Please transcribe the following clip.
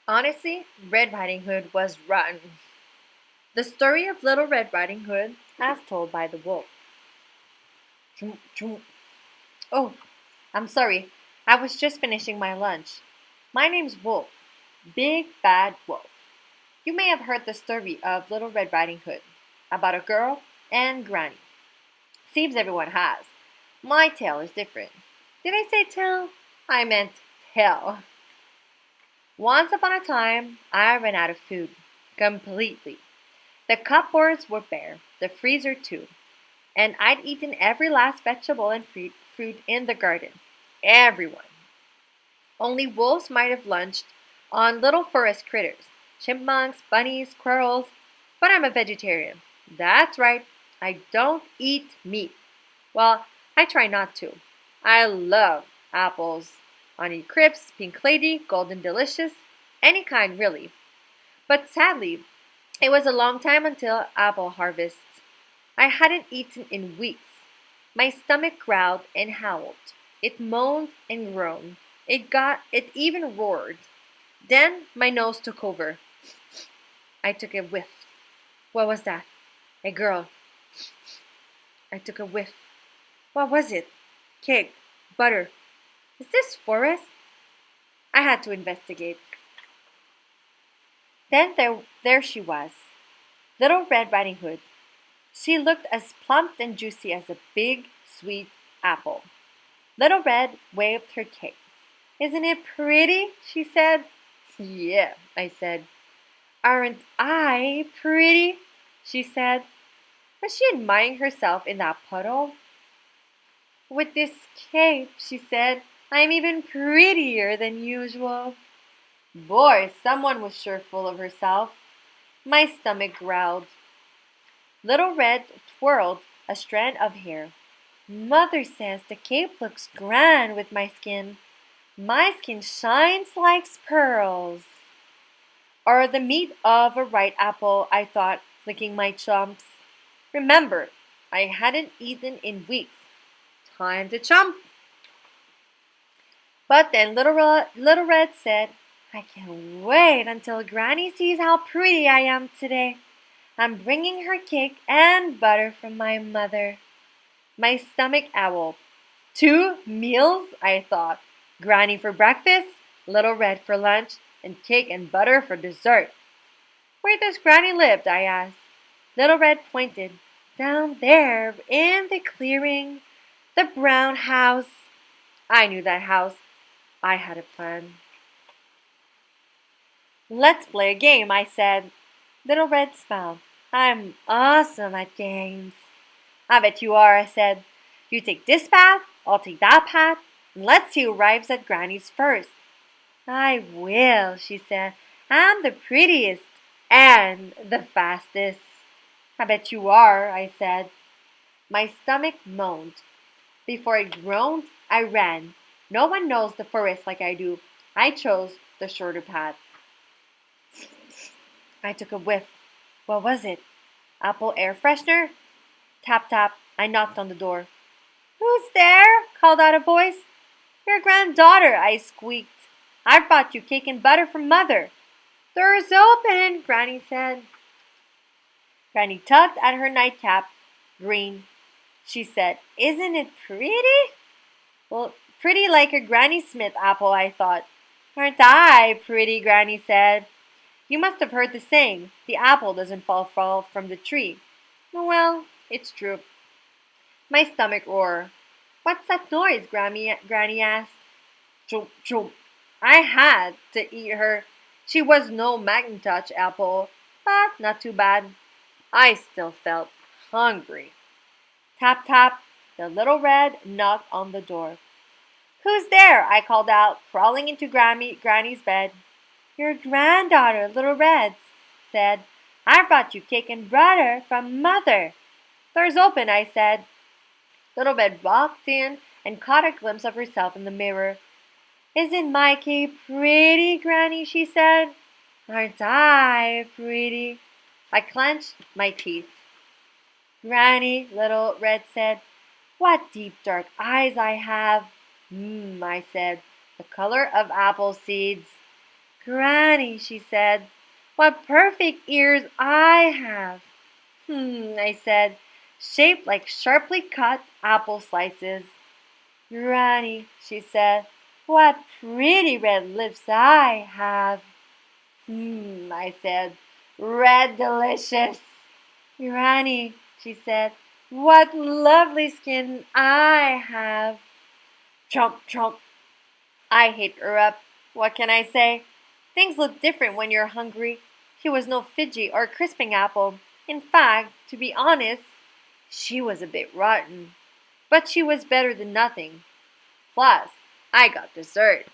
Honestly, Red Riding Hood was rotten. The story of Little Red Riding Hood, as told by the wolf. Chum, chum. Oh, I'm sorry. I was just finishing my lunch. My name's Wolf. Big Bad Wolf. You may have heard the story of Little Red Riding Hood about a girl and Granny. Seems everyone has. My tale is different. Did I say tell? I meant tell. Once upon a time, I ran out of food. Completely. The cupboards were bare, the freezer too, and I'd eaten every last vegetable and fruit in the garden. Everyone. Only wolves might have lunched on little forest critters, chipmunks, bunnies, squirrels, but I'm a vegetarian. That's right, I don't eat meat. Well, I try not to. I love apples, onion crisps, pink lady, golden delicious, any kind really. But sadly, it was a long time until apple harvest. I hadn't eaten in weeks. My stomach growled and howled. It moaned and groaned. It even roared. Then my nose took over. I took a whiff. What was that? A girl. I took a whiff. What was it? Cake. Butter. Is this forest? I had to investigate. Then there she was. Little Red Riding Hood. She looked as plump and juicy as a big, sweet apple. Little Red waved her cake. Isn't it pretty? She said. Yeah, I said. Aren't I pretty? She said. Was she admiring herself in that puddle? With this cape, she said, I'm even prettier than usual. Boy, someone was sure full of herself. My stomach growled. Little Red twirled a strand of hair. Mother says the cape looks grand with my skin. My skin shines like pearls. Or the meat of a ripe apple, I thought, licking my chomps. Remember, I hadn't eaten in weeks. Time to chomp. But then Little Red said, I can't wait until Granny sees how pretty I am today. I'm bringing her cake and butter from my mother. My stomach owled. 2 meals, I thought. Granny for breakfast, Little Red for lunch, and cake and butter for dessert. Where does Granny live? I asked. Little Red pointed. Down there, in the clearing, the brown house. I knew that house. I had a plan. Let's play a game, I said. Little Red smiled. I'm awesome at games. I bet you are, I said. You take this path, I'll take that path, and let's see who arrives at Granny's first. I will, she said. I'm the prettiest and the fastest. I bet you are, I said. My stomach moaned. Before it groaned, I ran. No one knows the forest like I do. I chose the shorter path. I took a whiff. What was it? Apple air freshener? Tap, tap. I knocked on the door. Who's there? Called out a voice. Your granddaughter, I squeaked. I've brought you cake and butter from Mother. Door's open, Granny said. Granny tugged at her nightcap. Green. She said, Isn't it pretty? Well, pretty like a Granny Smith apple, I thought. Aren't I pretty? Granny said. You must have heard the saying, the apple doesn't fall from the tree. Well, it's true. My stomach roared. What's that noise? Granny asked. Chomp, chomp. I had to eat her. She was no Macintosh apple, but not too bad. I still felt hungry. Tap, tap. The Little Red knocked on the door. Who's there? I called out, crawling into Granny's bed. Your granddaughter, Little Red, said. I brought you cake and butter from Mother. Door's open, I said. Little Red walked in and caught a glimpse of herself in the mirror. Isn't my cake pretty, Granny? She said. Aren't I pretty? I clenched my teeth. Granny, Little Red said, what deep dark eyes I have. I said, the color of apple seeds. Granny, she said, what perfect ears I have. I said, shaped like sharply cut apple slices. Granny, she said, what pretty red lips I have. I said, red delicious. Granny, she said, what lovely skin I have. Chomp, chomp. I hit her up. What can I say? Things look different when you're hungry. She was no Fiji or crisping apple. In fact, to be honest, she was a bit rotten. But she was better than nothing. Plus, I got dessert.